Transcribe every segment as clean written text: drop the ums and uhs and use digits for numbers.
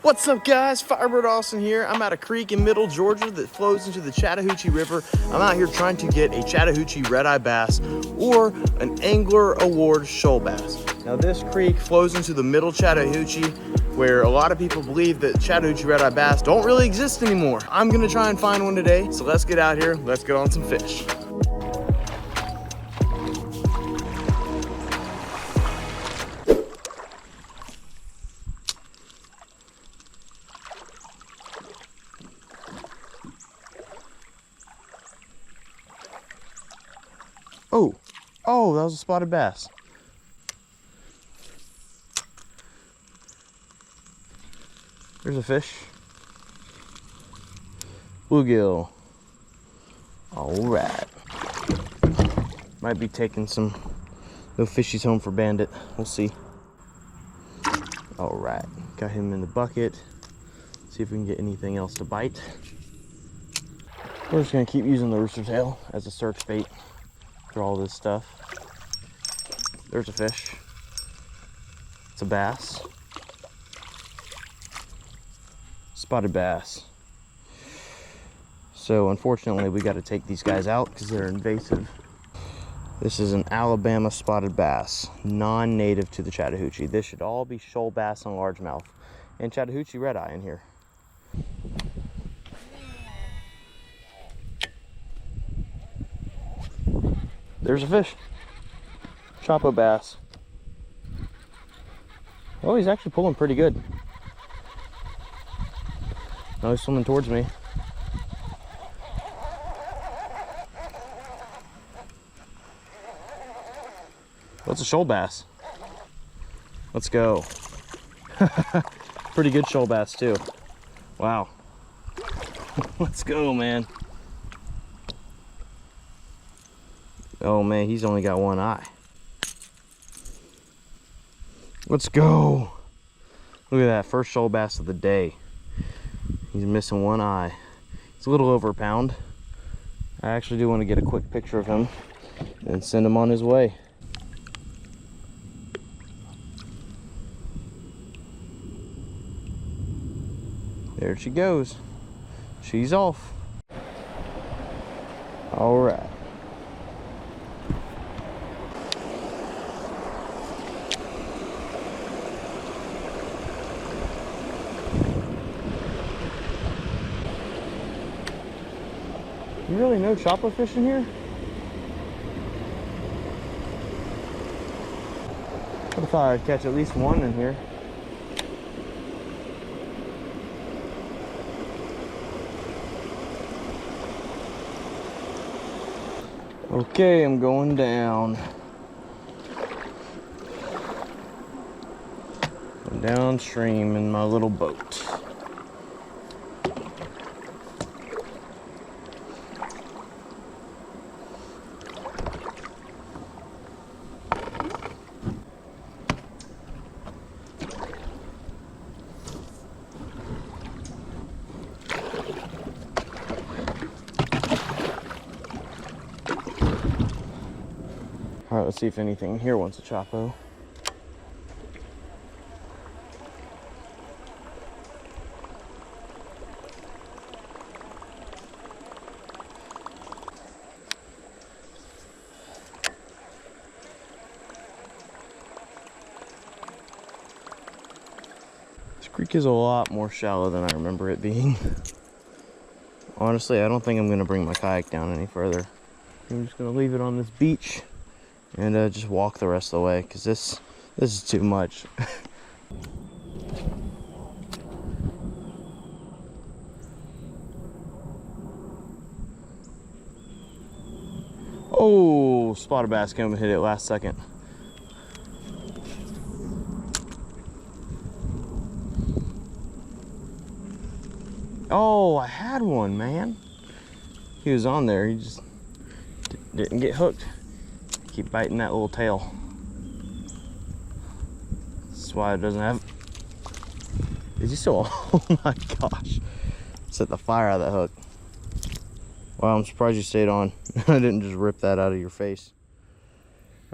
What's up, guys? Firebird Austin here. I'm at a creek in middle Georgia that flows into the Chattahoochee River. I'm out here trying to get a Chattahoochee red-eye bass or an Angler Award shoal bass. Now this creek flows into the middle Chattahoochee, where a lot of people believe that Chattahoochee red-eye bass don't really exist anymore. I'm gonna try and find one today, so let's get out here, let's get on some fish. Oh, that was a spotted bass. There's a fish. Bluegill. All right. Might be taking some little fishies home for Bandit. We'll see. All right, got him in the bucket. See if we can get anything else to bite. We're just gonna keep using the rooster tail as a search bait for all this stuff. There's a fish. It's a bass. Spotted bass. So unfortunately we got to take these guys out because they're invasive. This is an Alabama spotted bass, non-native to the Chattahoochee. This should all be shoal bass and largemouth, and Chattahoochee red eye in here. There's a fish. Choppo bass. Oh, he's actually pulling pretty good. Now he's swimming towards me. That's a shoal bass. Let's go. Pretty good shoal bass too. Wow. Let's go, man. Oh man, he's only got one eye. Let's go. Look at that, first shoal bass of the day. He's missing one eye. It's a little over a pound. I actually do want to get a quick picture of him and send him on his way. There she goes. She's off. All right. You really know Choppo fish in here? I thought I'd catch at least one in here. Okay, I'm going down. I'm downstream in my little boat. All right, let's see if anything here wants a Choppo. This creek is a lot more shallow than I remember it being. Honestly, I don't think I'm gonna bring my kayak down any further. I'm just gonna leave it on this beach and just walk the rest of the way, because this is too much. Oh, spotted bass came and hit it last second. Oh, I had one, man. He was on there, he just didn't get hooked. Keep biting that little tail. That's why it doesn't have. Is he still? Oh my gosh! Set the fire out of that hook. Wow, I'm surprised you stayed on. I didn't just rip that out of your face.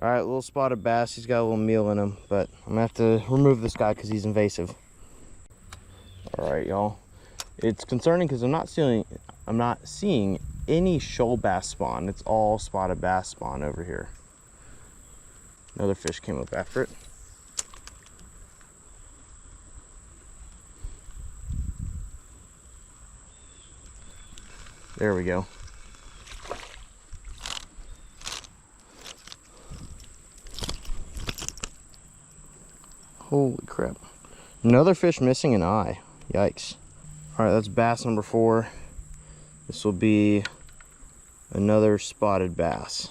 All right, little spotted bass. He's got a little meal in him, but I'm gonna have to remove this guy because he's invasive. All right, y'all. It's concerning because I'm not seeing any shoal bass spawn. It's all spotted bass spawn over here. Another fish came up after it. There we go. Holy crap. Another fish missing an eye. Yikes. All right, that's bass number 4. This will be another spotted bass.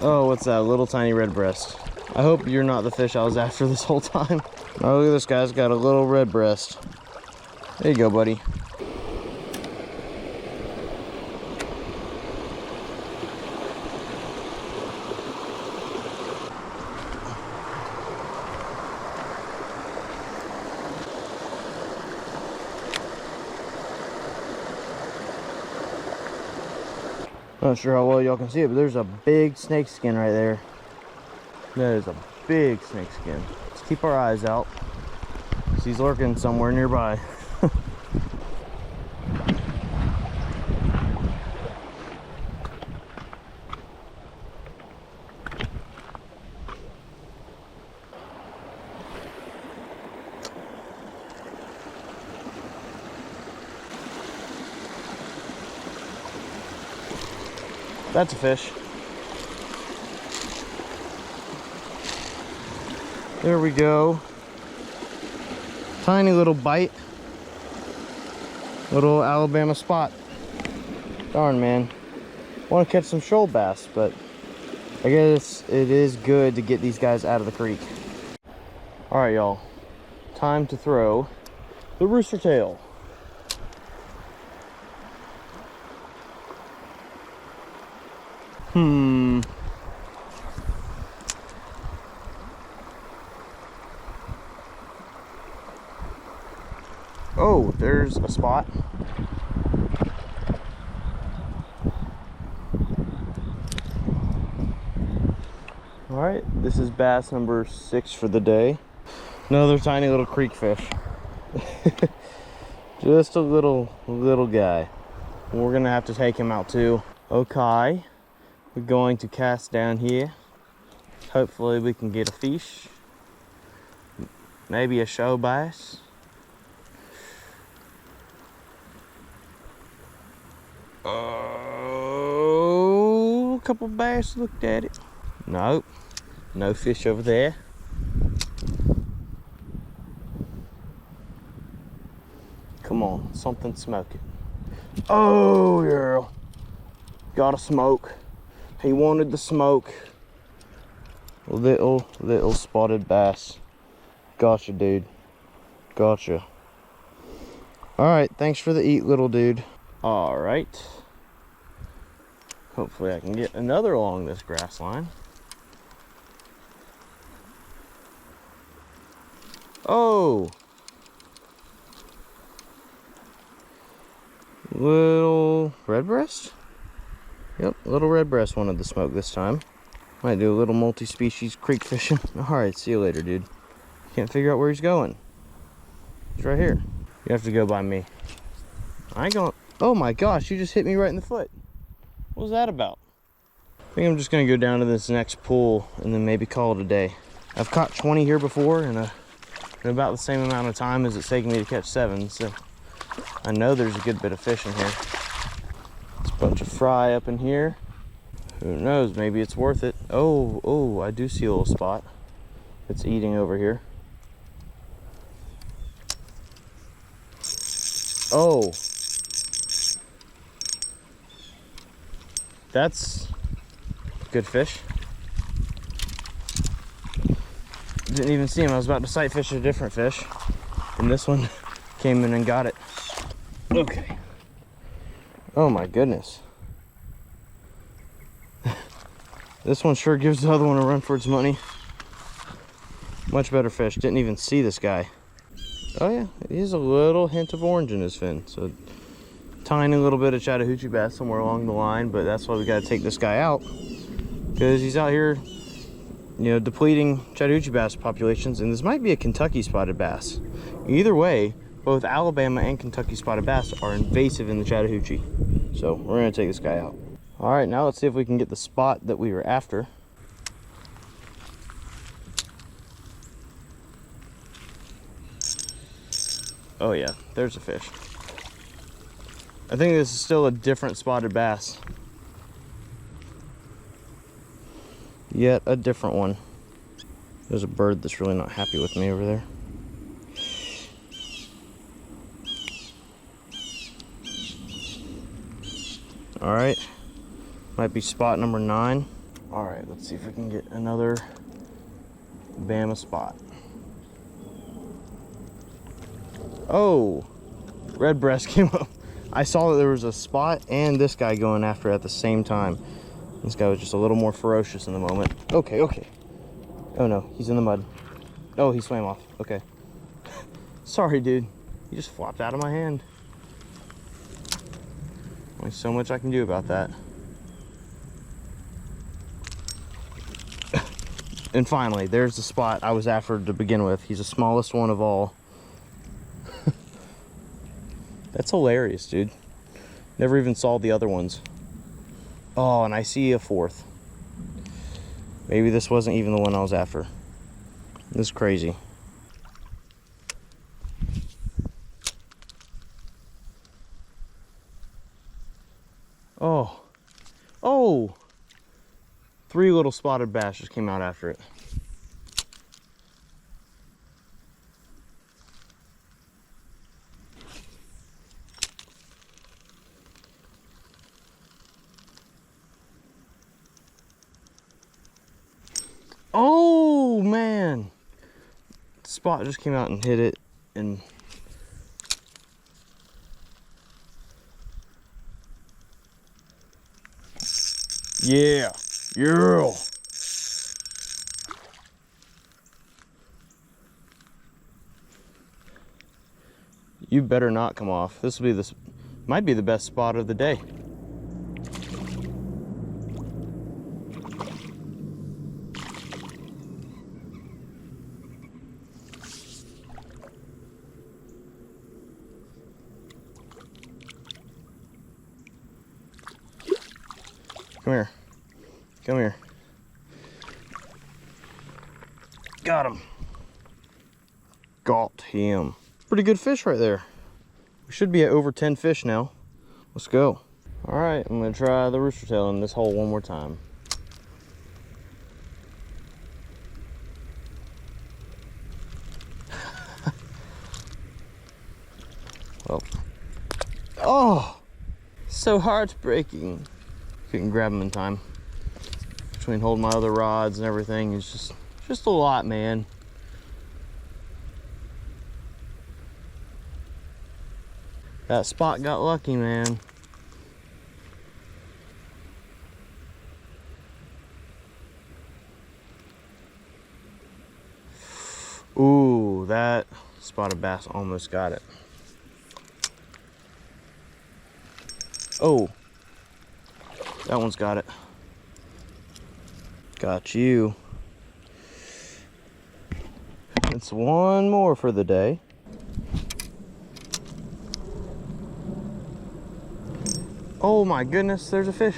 Oh, what's that? Little tiny red breast. I hope you're not the fish I was after this whole time. Oh, look at this guy's got a little red breast. There you go, buddy. Not sure how well y'all can see it, but there's a big snake skin right there. That is a big snake skin. Let's keep our eyes out. He's lurking somewhere nearby. That's a fish. There we go. Tiny little bite. Little Alabama spot. Darn, man. Want to catch some shoal bass, but I guess it is good to get these guys out of the creek. All right, y'all. Time to throw the rooster tail. Oh, there's a spot. All right, this is bass number 6 for the day. Another tiny little creek fish. Just a little guy. We're gonna have to take him out too. Okay, we're going to cast down here. Hopefully we can get a fish. Maybe a shoal bass. Oh, a couple bass looked at it. Nope, no fish over there. Come on, something smoking. Oh, yeah. Got a smoke. He wanted the smoke. Little spotted bass. Gotcha, dude. Gotcha. All right, thanks for the eat, little dude. All right. Hopefully I can get another along this grass line. Oh! Little redbreast? Yep, little redbreast wanted the smoke this time. Might do a little multi-species creek fishing. Alright, see you later, dude. Can't figure out where he's going. He's right here. You have to go by me. I ain't going. Oh my gosh, you just hit me right in the foot. What was that about? I think I'm just gonna go down to this next pool and then maybe call it a day. I've caught 20 here before in about the same amount of time as it's taken me to catch 7, so I know there's a good bit of fish in here. There's a bunch of fry up in here. Who knows, maybe it's worth it. Oh, I do see a little spot. It's eating over here. Oh. That's good fish. Didn't even see him. I was about to sight fish a different fish, and this one came in and got it. Okay. Oh my goodness. This one sure gives the other one a run for its money. Much better fish. Didn't even see this guy. Oh yeah, he's a little hint of orange in his fin. So tiny little bit of Chattahoochee bass somewhere along the line, but that's why we got to take this guy out, because he's out here, you know, depleting Chattahoochee bass populations, and this might be a Kentucky spotted bass. Either way, both Alabama and Kentucky spotted bass are invasive in the Chattahoochee. So we're gonna take this guy out. All right, now let's see if we can get the spot that we were after. Oh yeah, there's a fish. I think this is still a different spotted bass. Yet a different one. There's a bird that's really not happy with me over there. All right, might be spot number 9. All right, let's see if we can get another Bama spot. Oh, red breast came up. I saw that there was a spot and this guy going after it at the same time. This guy was just a little more ferocious in the moment. Okay, okay. Oh no, he's in the mud. Oh, he swam off. Okay. Sorry, dude. He just flopped out of my hand. Only so much I can do about that. And finally, there's the spot I was after to begin with. He's the smallest one of all. That's hilarious, dude. Never even saw the other ones. Oh, and I see a 4th. Maybe this wasn't even the one I was after. This is crazy. Oh. Oh! 3 little spotted bass just came out after it. Oh man, spot just came out and hit it, and yeah, yeah. You better not come off. This will be this, might be the best spot of the day. Come here. Come here. Got him. Got him. Pretty good fish right there. We should be at over 10 fish now. Let's go. All right, I'm gonna try the rooster tail in this hole one more time. Well, oh, so heartbreaking. Couldn't grab him in time. Between holding my other rods and everything, it's just a lot, man. That spot got lucky, man. Ooh, that spotted bass almost got it. Oh, that one's got it. Got you. It's one more for the day. Oh my goodness, there's a fish.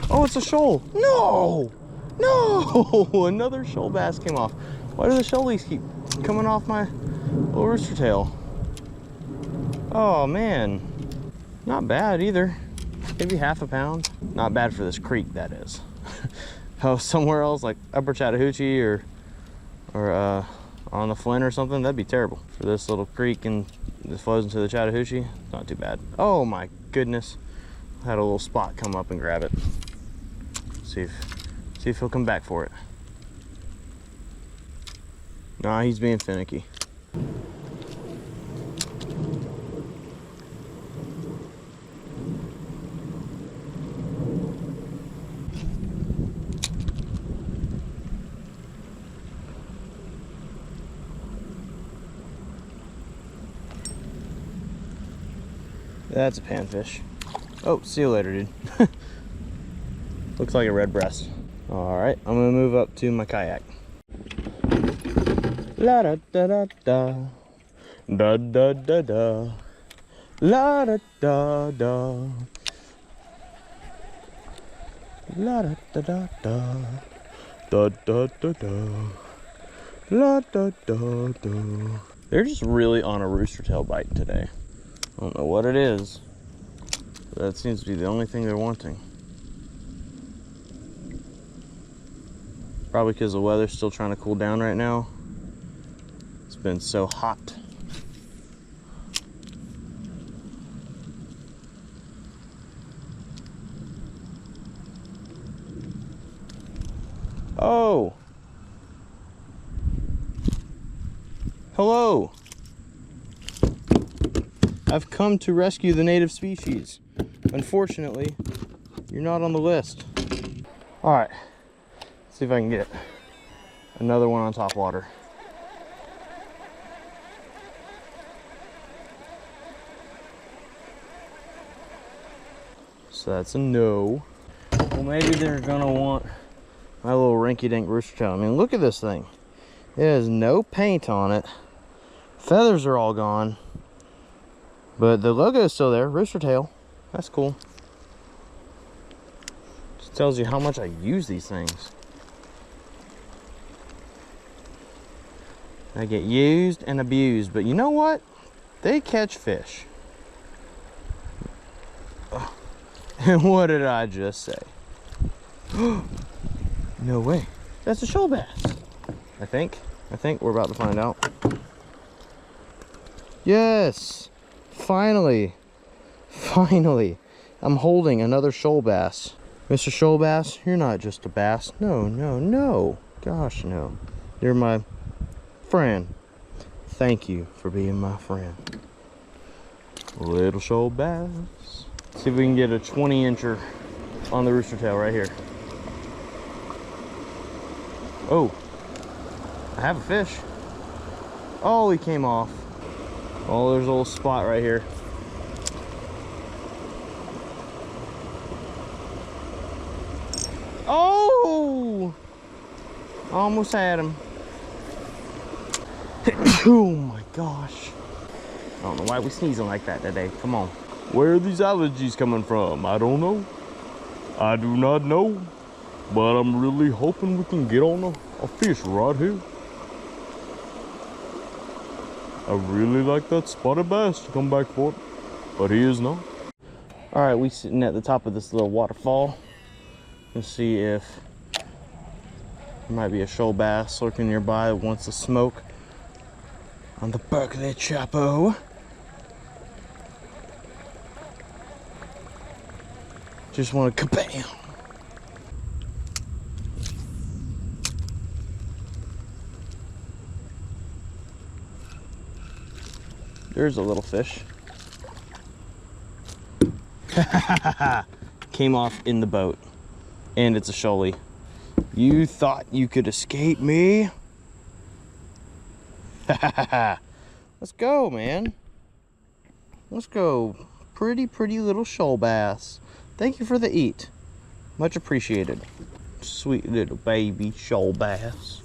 Oh, it's a shoal. No! No! Another shoal bass came off. Why do the shoalies keep coming off my little rooster tail? Oh man. Not bad either. Maybe half a pound. Not bad for this creek, that is. Oh, somewhere else like Upper Chattahoochee or on the Flint or something, that'd be terrible. For this little creek and it flows into the Chattahoochee, not too bad. Oh my goodness. I had a little spot come up and grab it. See if he'll come back for it. Nah, he's being finicky. That's a panfish. Oh, see you later, dude. Looks like a red breast. All right, I'm gonna move up to my kayak. La da da da da, da da da da, la da da da, la da da da da, da da da da, la da da da. They're just really on a rooster tail bite today. I don't know what it is, but that seems to be the only thing they're wanting. Probably because the weather's still trying to cool down right now. It's been so hot. Oh! Hello! I've come to rescue the native species. Unfortunately, you're not on the list. Alright, let's see if I can get another one on top water. So that's a no. Well, maybe they're gonna want my little rinky-dink rooster tail. I mean, look at this thing. It has no paint on it. Feathers are all gone. But the logo is still there, rooster tail. That's cool. Just tells you how much I use these things. I get used and abused, but you know what? They catch fish. And what did I just say? No way. That's a shoal bass. I think we're about to find out. Yes. Finally. I'm holding another shoal bass. Mr. Shoal Bass, you're not just a bass. No, no, no. Gosh, no. You're my friend. Thank you for being my friend. Little shoal bass. See if we can get a 20-incher on the rooster tail right here. Oh, I have a fish. Oh, he came off. Oh, there's a little spot right here. Oh, almost had him. Oh my gosh. I don't know why we're sneezing like that today. Come on. Where are these allergies coming from? I don't know. I do not know. But I'm really hoping we can get on a fish right here. I really like that spotted bass to come back for it, but he is not. All right, we sitting at the top of this little waterfall. Let's see if there might be a shoal bass lurking nearby that wants to smoke on the Berkley Choppo. Just want to kabam. There's a little fish. Came off in the boat. And it's a shoalie. You thought you could escape me? Let's go, man. Let's go. Pretty little shoal bass. Thank you for the eat. Much appreciated. Sweet little baby shoal bass.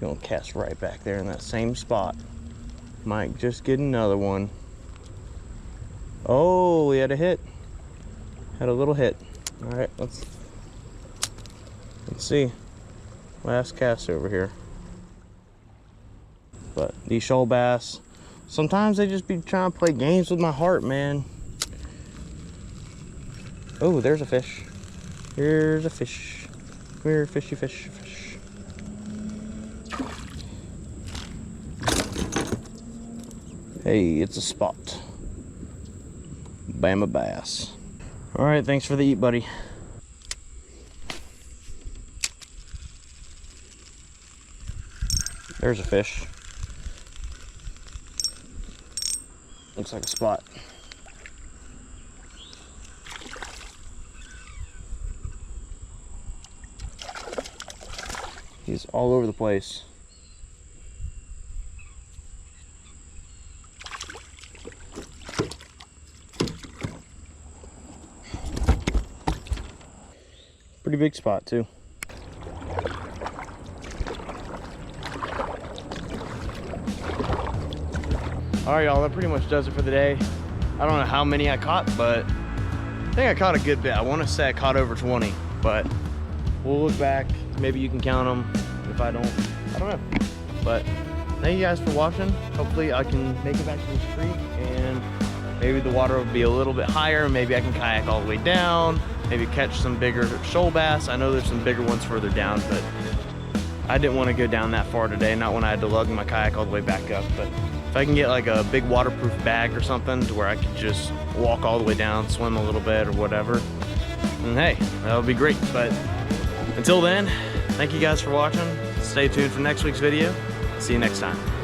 Gonna cast right back there in that same spot. Might just get another one. Oh, we had a hit. Had a little hit. All right, let's see. Last cast over here. But these shoal bass, sometimes they just be trying to play games with my heart, man. Oh, there's a fish. Here's a fish. Come here, fishy fish. Hey, it's a spot. Bama bass. All right, thanks for the eat, buddy. There's a fish. Looks like a spot. He's all over the place. Pretty big spot too. All right, y'all, that pretty much does it for the day. I don't know how many I caught, but I think I caught a good bit. I want to say I caught over 20, but we'll look back. Maybe you can count them. If I don't know. But thank you guys for watching. Hopefully I can make it back to this creek and maybe the water will be a little bit higher. Maybe I can kayak all the way down, maybe catch some bigger shoal bass. I know there's some bigger ones further down, but I didn't want to go down that far today, not when I had to lug my kayak all the way back up. But if I can get like a big waterproof bag or something to where I could just walk all the way down, swim a little bit or whatever, then hey, that would be great. But until then, thank you guys for watching. Stay tuned for next week's video. See you next time.